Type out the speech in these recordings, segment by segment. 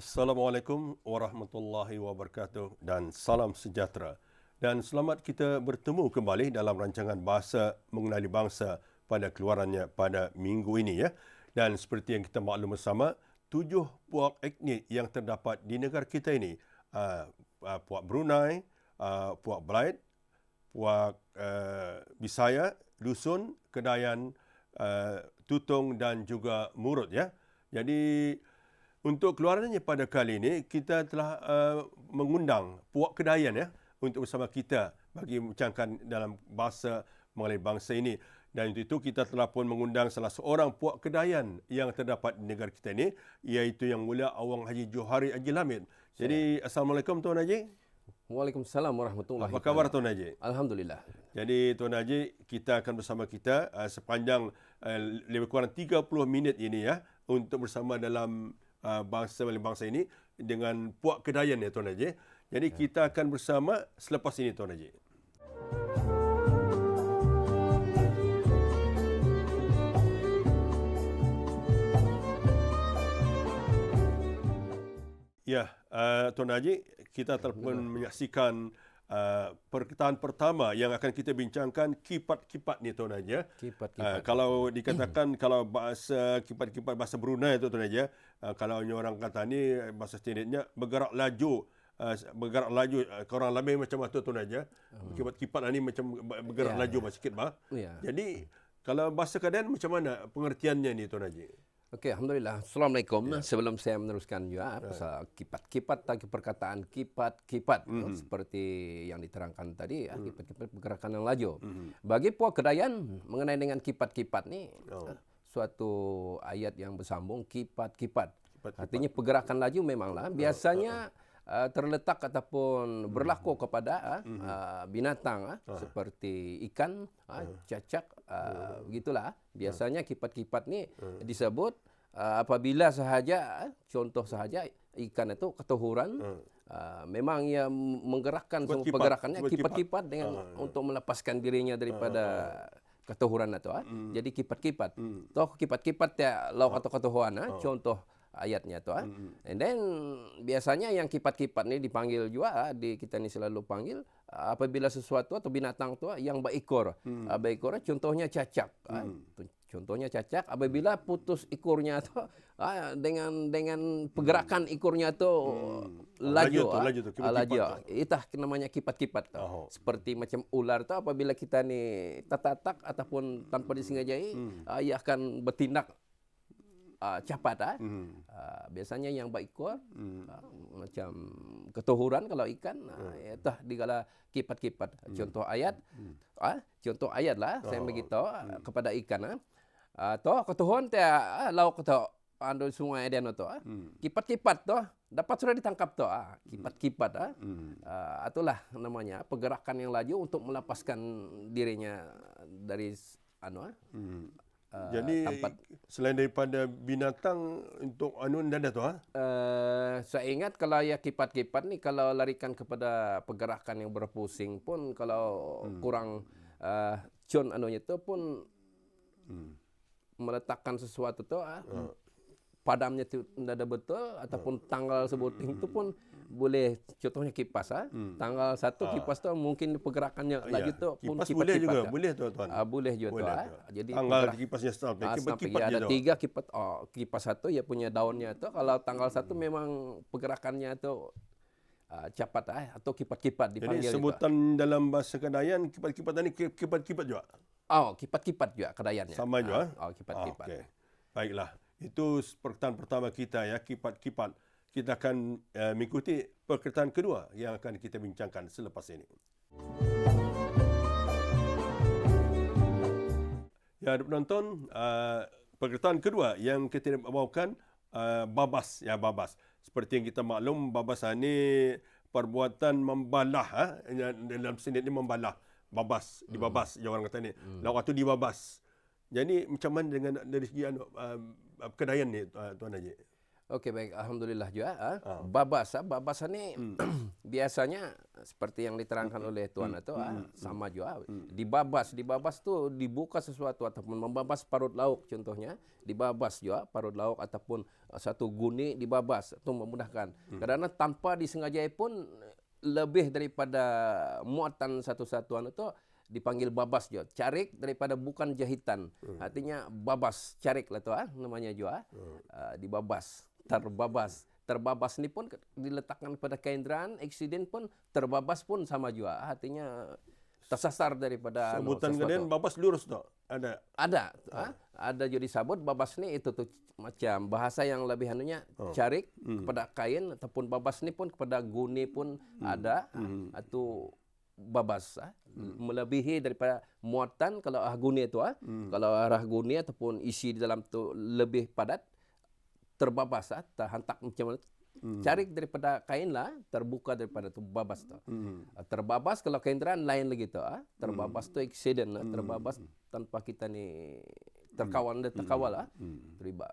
Assalamualaikum warahmatullahi wabarakatuh dan salam sejahtera. Dan selamat kita bertemu kembali dalam rancangan Bahasa Mengenali Bangsa pada keluarannya pada minggu ini ya. Dan seperti yang kita maklum bersama, 7 puak etnik yang terdapat di negara kita ini, puak Brunei, puak Belait, puak Bisaya, Dusun, Kedayan, Tutong dan juga Murut ya. Jadi untuk keluarannya pada kali ini, kita telah mengundang puak Kedayan ya untuk bersama kita bagi membincangkan dalam bahasa mengenai bangsa ini. Dan untuk itu kita telah pun mengundang salah seorang puak Kedayan yang terdapat di negara kita ini, iaitu Yang Mulia Awang Haji Johari Haji Lamid. Jadi Assalamualaikum Tuan Haji. Waalaikumsalam warahmatullahi wabarakatuh. Apa khabar Tuan Haji? Alhamdulillah. Jadi Tuan Haji, kita akan bersama kita sepanjang lebih kurang 30 minit ini ya, untuk bersama dalam bangsa ini dengan puak Kedayan ya Tuan Haji. Jadi kita akan bersama selepas ini Tuan Haji. Ya, Tuan Haji, kita telah pun menyaksikan perkataan pertama yang akan kita bincangkan, kipat-kipat ni Tuan Haji. Kipat-kipat. Kalau dikatakan kalau bahasa kipat-kipat bahasa Brunei tu Tuan Haji, kalau orang kata ni bahasa standardnya bergerak laju. Korang lebih macam tu Tuan Haji. Kipat-kipat ni macam bergerak laju sikit bah. Jadi kalau bahasa Kedayan macam mana pengertiannya ni Tuan Haji? Okey, alhamdulillah. Assalamualaikum. Sebelum saya meneruskan juga pasal kipat-kipat tadi, perkataan kipat-kipat seperti yang diterangkan tadi ya, kipat-kipat pergerakan yang laju. Bagi puak Kedayan mengenai dengan kipat-kipat ni suatu ayat yang bersambung, kipat-kipat. Artinya pergerakan laju memanglah biasanya terletak ataupun berlaku kepada binatang seperti ikan, cacak, begitulah. Biasanya kipat-kipat ni disebut apabila sahaja, contoh sahaja ikan itu ketuhuran, memang ia menggerakkan semua pergerakannya kipat-kipat dengan untuk melepaskan dirinya daripada ketuhuran itu. Jadi kipat-kipat. Toh kipat-kipat ya lauk atau ketuhuran, contoh ayatnya tu. And then biasanya yang kipat-kipat ni dipanggil juga, kita ni selalu panggil apabila sesuatu atau binatang tu yang berekor. Berekor contohnya cacak. Contohnya cacak apabila putus ekornya tu dengan pergerakan ekornya tu laju. Itu namanya kipat-kipat tu. Seperti macam ular tu apabila kita ni tatak ataupun tanpa disengajai, ia akan bertindak cepat. Biasanya yang berekor macam ketuhuran kalau ikan, itu digala kipat-kipat. Contoh ayat lah saya beritahu kepada ikan. Toh ketuhuran dia lauk tu ando sungai dia tu. Kipat-kipat tu dapat sudah ditangkap tu. Kipat-kipat itulah namanya pergerakan yang laju untuk melepaskan dirinya dari jadi tempat. Selain daripada binatang untuk dada tu saya ingat kalau ya kipat-kipat ni kalau larikan kepada pergerakan yang berpusing pun kalau kurang tu pun meletakkan sesuatu tu padamnya tu tidak ada betul ataupun tanggal sebuting itu pun boleh, contohnya kipas tanggal 1 kipas tu mungkin pergerakannya lagi tu pun kipas boleh juga boleh tuan. Boleh juga Jadi tanggal kipasnya kipat ada 3 kipas satu ya punya daunnya tu, kalau tanggal 1 memang pergerakannya tu cepat atau kipat-kipat dipanggil. Jadi sebutan itu dalam bahasa Kedayan kipat-kipat ni kipat-kipat juga. Kipat-kipat juga Kedayannya. Sama juga. Kipat-kipat. Okey. Baiklah. Itu perkataan pertama kita ya, kipat-kipat. Kita akan mengikuti perkataan kedua yang akan kita bincangkan selepas ini. Ya, penonton, perkataan kedua yang kita bawakan babas ya, babas. Seperti yang kita maklum, babas ini perbuatan membalah dalam sini ini membalah. Babas, dibabas orang kata ni. Lauk tu dibabas. Jadi macam mana dengan dari segi Kedayan ni Tuan Haji? Okey, baik. Alhamdulillah juga. Babas ni biasanya seperti yang diterangkan oleh Tuan itu sama juga. Dibabas tu dibuka sesuatu ataupun membabas parut lauk contohnya. Dibabas juga parut lauk ataupun satu guni dibabas. Itu memudahkan. Kadang-kadang tanpa disengajai pun lebih daripada muatan satu-satuan itu dipanggil babas juga. Carik daripada bukan jahitan. Artinya babas, carik lah tu namanya juga. Dibabas. Terbabas ni pun diletakkan pada kainderaan, eksiden pun terbabas pun sama juga. Artinya tersasar daripada sebutan kemudian babas lurus tak? Ada. Ada jadi sabut babas ni itu tu macam bahasa yang lebih anunya carik kepada kain ataupun babas ni pun kepada guni pun ada atau babas melebihi daripada muatan kalau guni itu kalau arah guni ataupun isi di dalam tu lebih padat terbabas terhantak macam mana carik daripada kain lah terbuka daripada tu babas tu terbabas kalau kainderaan lain lagi tu terbabas tu accident terbabas tanpa kita ni terkawal lah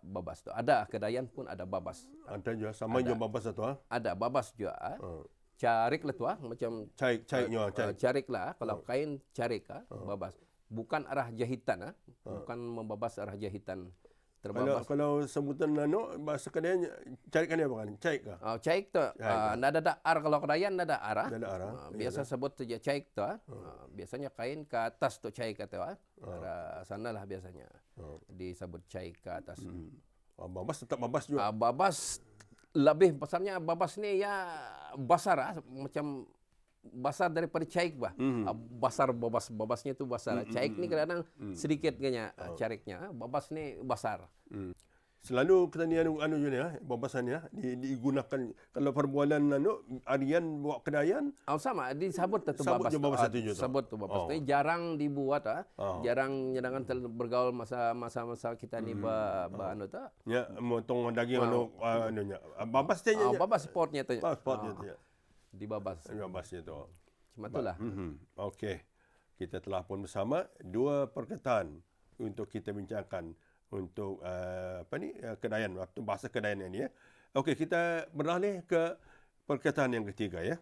babas tu ada kedayan pun ada babas ada juga sama juga babas tu ada babas juga carik lah tu macam carik lah kalau kain carik babas bukan arah jahitan bukan membabas arah jahitan. Kalau sebutan bahasa Kedayan carikan dia apa kan? Caik kah? Caik tu. Nada ar kalau Kedayan nada arah. Nada arah. Biasa sebut saja caik tu. Biasanya kain ke atas tu caik kata arah sanalah biasanya. Disebut caik ke atas. Babas tetap babas juga. Babas lebih besarnya babas ni ya basar macam basar daripada caik bah. Basar babasnya tu basar. Caik ni kadang-kadang sedikit kayaknya cariknya. Babas ni basar. Selalu kita babasan digunakan kalau perbualan harian bawa kedayan sama disebut tu babas. Sebut tu babas. Tapi jarang dibuat jarang jangan bergaul masa kita ni anu tu. Ya motong daging babas saja. Babas spotnya tu. Spotnya tu. Dibabas. Babasnya tu. Cuma itulah. Okey. Kita telah pun bersama dua perkataan untuk kita bincangkan untuk Kedayan, waktu bahasa Kedayan ini ya. Okey, kita beralih ke perkataan yang ketiga ya.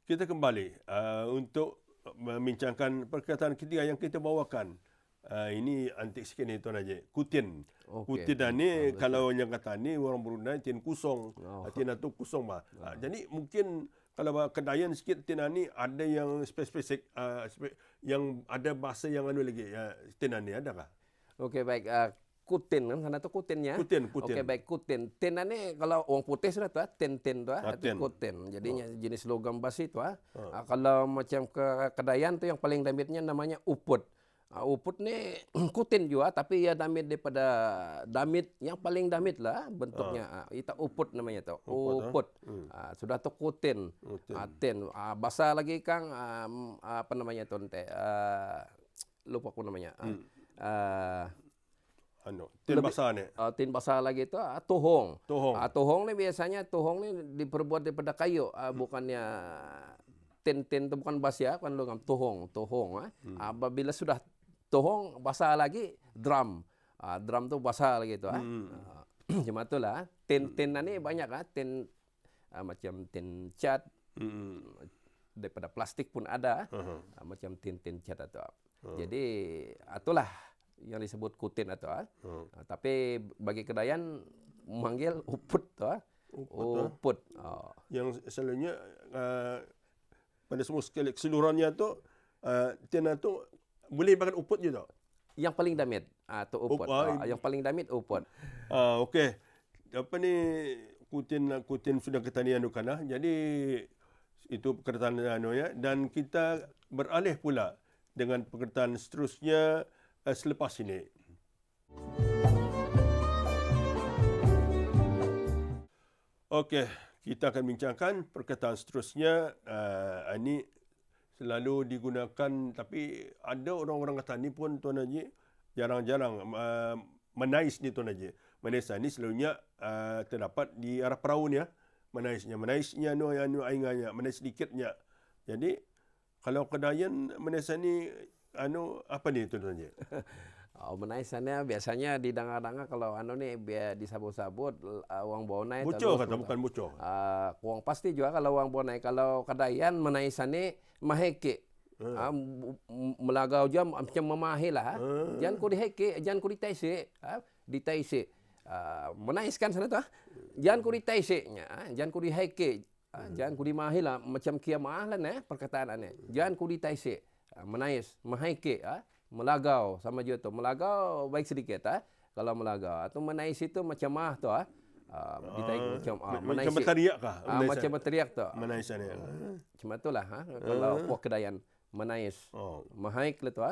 Kita kembali untuk membincangkan perkataan ketiga yang kita bawakan. Ini antik sikit ni Tuan Haji. Kutin. Kutin ni kalau yang kata ni orang Brunei tin kusong. Tin tu kusong bah. Jadi mungkin kalau Kedayan sikit tin ni ada yang spesifik yang ada bahasa yang lagi. Tin ni adakah? Okey baik. Kutin kan sana tu kutinnya. Kutin. Okey baik kutin. Tin ni kalau orang putih sudah tu tin tu arti kutin. Jadinya jenis logam basi tu kalau macam ke Kedayan tu yang paling damitnya namanya uput. Uput ni kutin juga tapi ia damit daripada damit yang paling damit lah bentuknya. Kita uput namanya tu. Uput. Sudah tu kutin. Tin. Basah lagi Kang apa namanya tu lupa aku namanya. Tin basah ni. Tin basah lagi tu tuhong. Tuhong ni biasanya diperbuat daripada kayu bukannya tin tu bukan basah kan logam tuhong. Apabila sudah tuhong basah lagi drum. Drum tu basah lagi tu cuma itulah tin ni banyak tin macam tin cat. Daripada plastik pun ada macam tin cat atau jadi itulah yang disebut kutin atau tapi bagi Kedayan memanggil uput tu uput. Yang selalunya pada semua sekali keseluruhannya tu tin tu boleh makan uput je tak? Yang paling damit tu uput. Yang paling damit uput. Okey. Apa ni kutin sudah kita ni anukan jadi itu perkataan ya dan kita beralih pula dengan perkataan seterusnya selepas ini. Okey, kita akan bincangkan perkataan seterusnya ini selalu digunakan tapi ada orang-orang kata ni pun Tuan Haji jarang-jarang menais ni Tuan Haji. Menais ni selalunya terdapat di arah perahu ni menaisnya aingannya menais sedikitnya. Jadi kalau Kedayan menais ni apa ni Tuan Haji? Menaisannya biasanya didengar-dengar kalau nih biar disabut-sabut uang bonai Bocor kata bukan bocor. uang pasti juga kalau uang bonai. Kalau kadayan menaisannya maheke. Melagau jam macam memahil lah. Jangan ku diheke, jangan ku ditaisi. Ditaisi. Menaiskan sana tu. Jangan ku ditaisi. Jangan ku diheke. Jangan ku dimahil lah. Macam kia mahal lah perkataannya. Jangan ku ditaisi. Menais, maheke. Melagau sama juga tu. Melagau baik sedikit. Kalau melagau. Atau menais itu macam mah tu. Macam berteriak kah? Macam berteriak tu. Menaisannya. Macam itulah. Kalau puak kedayan. Menais. Mahaik lah tu.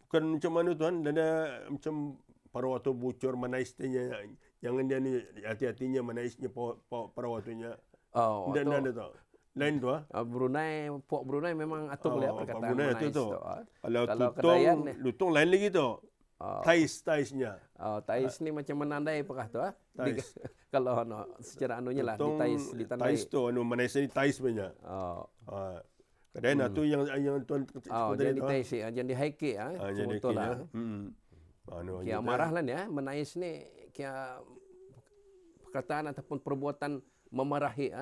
Bukan macam mana tuan, ada macam pada waktu bocor menaisnya, jangan dia ni hati-hatinya menaisnya pada waktunya. Dan ada tu. Lain tu Puak Brunei memang atur boleh perkataan Brunei menais tu. Kalau lutung lain lagi tu. Taisnya. Tais ni macam menandai apakah tu? Kalau secara anunya lah ditandai. Tais tu menais ni tais punya. Kadang tu yang tuan jadi tais, jadi haiki jadi lah. Kia marah lah ya, menais ni kia perkataan ataupun perbuatan memarahi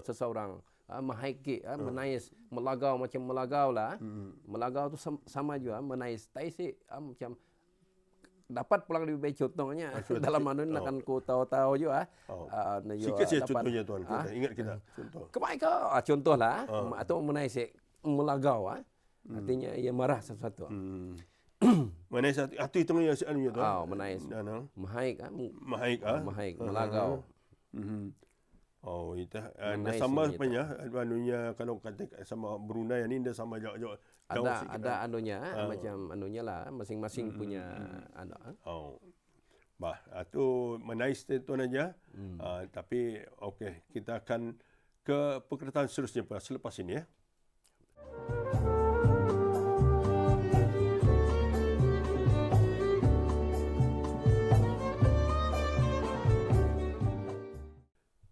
seseorang. Mahaiki, menais, melagau macam melagau lah. Melagau tu sama juga, menais. Tais macam dapat pulang lebih baik contohnya. Dalam anu ni akan ku tahu-tahu juga. Sikit saja contohnya tuan, ingat kita contoh. Kebaik contoh lah, atau menais melagau. Artinya ia marah sesuatu. Menais hati itu yang anunya tu. Menais. Mahaik. Mahaik, melagau. Itu sama sebenarnya anunya kalau kata sama Brunei ni dia sama jauh. Ada anunya macam anunya lah masing-masing punya anu. Itu menais tuan aja. Tapi okey, kita akan ke perkataan seterusnya selepas ini ya.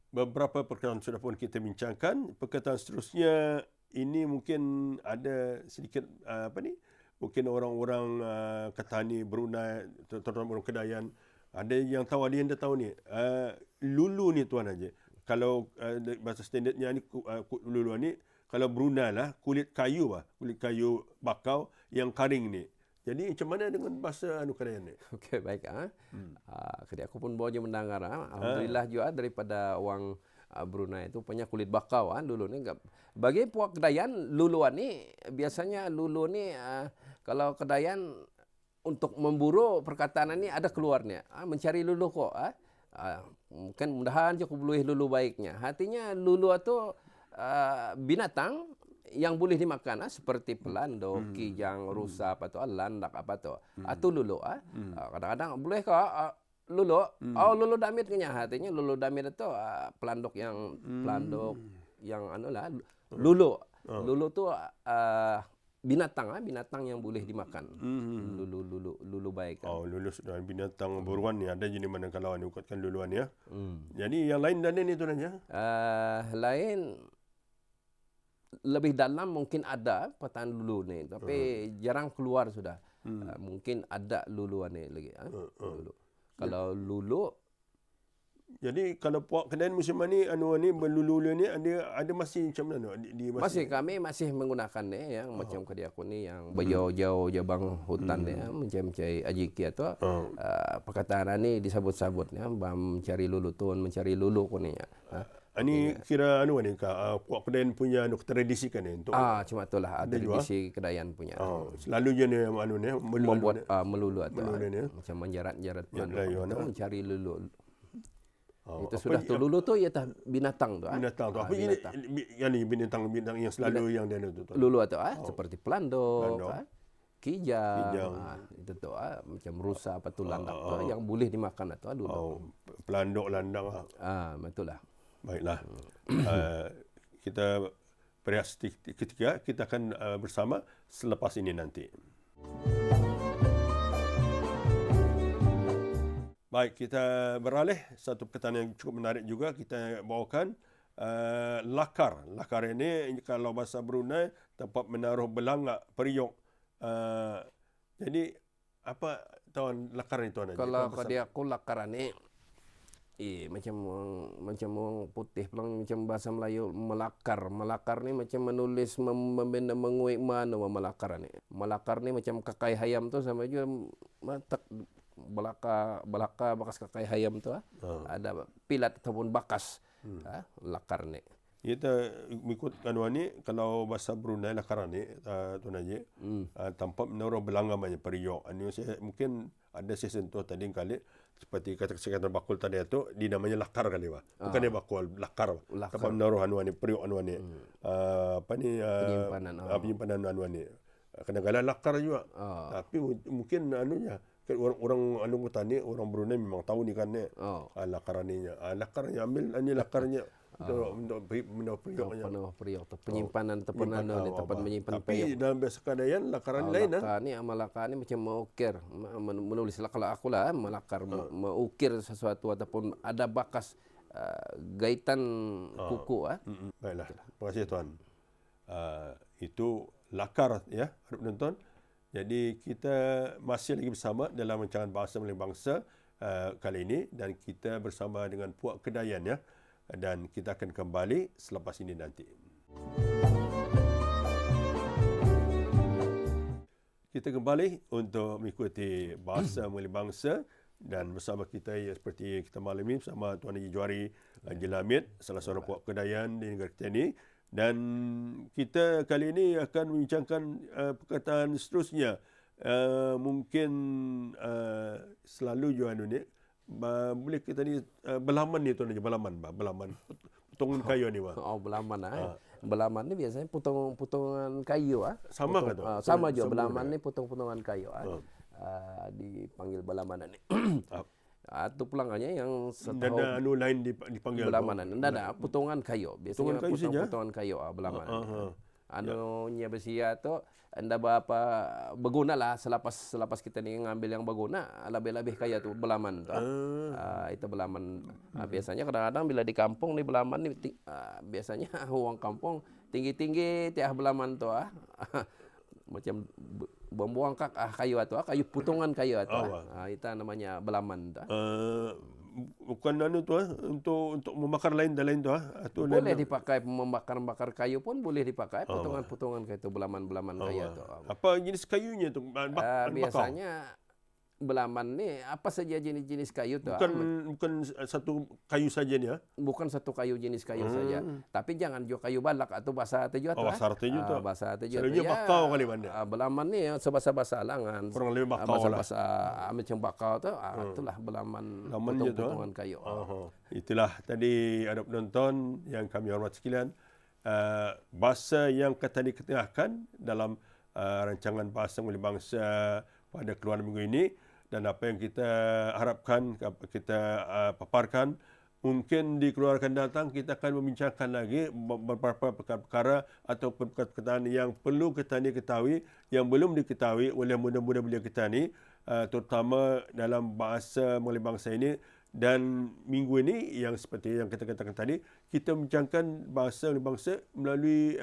Beberapa perkataan sudah pun kita bincangkan. Perkataan seterusnya ini mungkin ada sedikit mungkin orang-orang Ketani Brunei, terutama orang Kedayan, ada yang tahu, ada yang dah tahu ni. Lulu ni tuan aja. Kalau bahasa standardnya ni lulu ni, kalau Brunei lah kulit kayu bakau yang kering ni. Jadi macam mana dengan bahasa Kedayan ni? Okey, baik. Aku pun baru je mendengar. Alhamdulillah juga daripada orang Brunei itu punya kulit bakau lulu ni. Bagi puak Kedayan, luluan ni biasanya lulu ni kalau Kedayan untuk memburu perkataan ni ada keluarnya. Mencari lulu kok. Mungkin mudahan je aku boleh lulu baiknya. Artinya lulu itu binatang yang boleh dimakan seperti pelando, kijang, rusa apa tu, landak apa tu. Atau lulu kadang-kadang boleh ke lulu? Lulu damit kenyah. Artinya lulu damit itu pelanduk yang anulah lulu. Lulu tu binatang yang boleh dimakan. Lulu baik. Lulu sudah binatang buruan ni ada jenis mana kalau anda ukatkan luluan ya. Jadi yang lain dan ini tu aja. Lain lebih dalam mungkin ada perkataan lulu ni, tapi jarang keluar sudah. Mungkin ada luluan ni lagi. Lulu. Kalau lulu, jadi kalau puak Kedayan musim ni berlulu ni ada masih macam mana? Masih kami masih menggunakan ni yang macam kadi aku ni yang berjauh-jauh jabang hutan ni macam ajiki atau perkataan ni disebut-sebut ni mencari lulu tuan, mencari lulu ko ni. Ini kira ni puak Kedayan punya tradisi kan ni untuk cuma itulah tradisi Kedayan punya. Selalu je ni membuat melulu atau macam menjarat-jarat mencari lulu. Itu sudah tu lulu tu ia binatang tu. Binatang tu. Apa ini binatang yang selalu yang dia tu. Lulu atau seperti pelando, kijang. Itu tu macam rusa apa tu landak tu yang boleh dimakan atau lulu. Pelando, landak. Betul lah. Baiklah. Kita berehat ketika kita akan bersama selepas ini nanti. Baik, kita beralih satu perkataan yang cukup menarik juga kita bawakan lakar. Lakar ini kalau bahasa Brunei tempat menaruh belangak, periuk. Jadi Apa tuan lakaran itu Haji? Kalau dia aku lakaran ni, macam orang putih pulang macam bahasa Melayu melakar. Melakar ni macam menulis membenda menguik mana melakar ni. Melakar ni macam kakai hayam tu sama juga matak belaka bakas kakai hayam tu ada pilat ataupun bakas lakar ni. Kita ikut kanuan ni kalau bahasa Brunei lakaran ni Tuan Haji tanpa menurut belangam aja periok. Ini saya mungkin ada saya sentuh tadi kali seperti kata bakul tadi itu dinamanya lakar kali Pak. Bukan dia bakul, lakar. Tanpa menurut anuan ni periok anuan ni. Apa ni penyimpanan anuan ni. Kadang-kadang lakar juga. Tapi mungkin anunya orang anu petani orang Brunei memang tahu ni kan ni. Lakarannya. Lakarnya ambil ini lakarnya untuk perioknya. Periok tu penyimpanan ataupun tempat menyimpan periok. Tapi dalam bahasa Kedayan lakaran lain lakar ni amalakar ni macam mengukir, menulis kalau aku lah melakar mengukir sesuatu ataupun ada bakas gaitan kuku Baiklah. Terima kasih Tuan. Itu lakar ya, harap penonton. Jadi kita masih lagi bersama dalam rancangan Bahasa Melayu Bangsa kali ini dan kita bersama dengan Puak Kedayan ya. Dan kita akan kembali selepas ini nanti. Kita kembali untuk mengikuti Bahasa Melayu Bangsa dan bersama kita seperti kita malam ini bersama Tuan Haji Juari Haji Lamid, salah seorang Puak Kedayan di negara kita ini. Dan kita kali ini akan membincangkan perkataan seterusnya. Mungkin selalu Johan ni boleh kita ni belaman ni Tuan Haji, belaman potongan kayu ni belaman belaman ni biasanya potongan kayu sama kan tu? Sama juga belaman ni potongan kayu dipanggil belaman ni. Itu pulangannya yang setahu anu lain dipanggil belamanan. Ada potongan kayu. Biasanya potongan kayu belaman. Anunya besia tu anda berapa berguna lah selepas kita ni ngambil yang berguna lebih kaya tu belaman tu. Itu belaman. Biasanya kadang-kadang bila di kampung ni belaman ni biasanya orang kampung tinggi-tinggi tiah belaman tu macam membuang kayu atau kayu potongan kayu atau itu namanya belaman tu. Bukan anu tu untuk membakar lain tu boleh dipakai membakar kayu pun boleh dipakai potongan-potongan kayu tu belaman kayu tu. Apa jenis kayunya tu? Biasanya belaman ni apa saja jenis-jenis kayu tu. Bukan satu kayu saja ni Bukan satu kayu jenis kayu saja. Tapi jangan juga kayu balak atau basah teju tu. Basah teju tu. Basah teju. Selalunya bakau kali mana. Belaman ni sebasa-basa langan. Kurang lebih bakau lah. Basa macam bakau tu. Itulah belaman potongan kayu. Itulah tadi ada penonton yang kami hormat sekalian. Bahasa yang kita diketengahkan dalam rancangan Bahasa Melayu Bangsa pada keluaran minggu ini. Dan apa yang kita harapkan, kita paparkan, mungkin di keluaran akan datang kita akan membincangkan lagi beberapa perkara atau perkataan yang perlu kita ni ketahui, yang belum diketahui oleh muda-muda belia kita ni, terutama dalam Bahasa Melayu Bangsa ini. Dan minggu ini, yang seperti yang kita katakan tadi, kita membincangkan Bahasa Melayu Bangsa melalui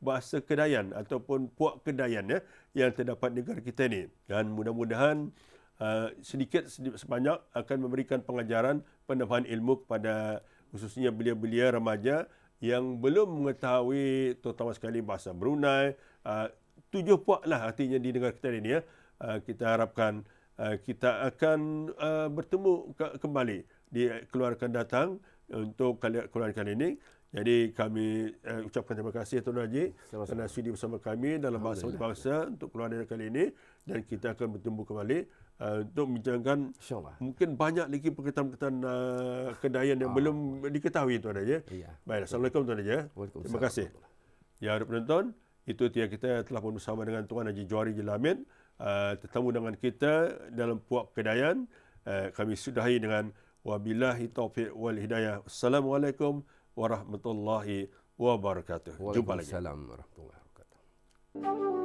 Bahasa Kedayan ataupun Puak Kedayan ya, yang terdapat di negara kita ni. Dan mudah-mudahan sedikit sebanyak akan memberikan pengajaran penambahan ilmu kepada khususnya belia-belia remaja yang belum mengetahui terutama sekali bahasa Brunei. 7 puak lah artinya di negara kita ini ya. Kita harapkan kita akan bertemu kembali di keluaran akan datang untuk keluaran kali ini. Jadi kami ucapkan terima kasih Tuan Haji kerana sudi bersama kami dalam Bahasa Melayu Bangsa untuk keluaran kali ini, dan kita akan bertemu kembali untuk membincangkan mungkin banyak lagi perkataan-perkataan Kedayan yang belum diketahui Tuan Haji. Baik, Assalamualaikum Tuan Haji. Terima kasih. Ya, penonton, itu dia kita telah pun bersama dengan Tuan Haji Juari Haji Lamid, tetamu dengan kita dalam Puak Kedayan. Kami sudahi dengan wabillahi taufiq wal hidayah. Assalamualaikum warahmatullahi wabarakatuh. Jumpa lagi. Waalaikumsalam warahmatullahi wabarakatuh.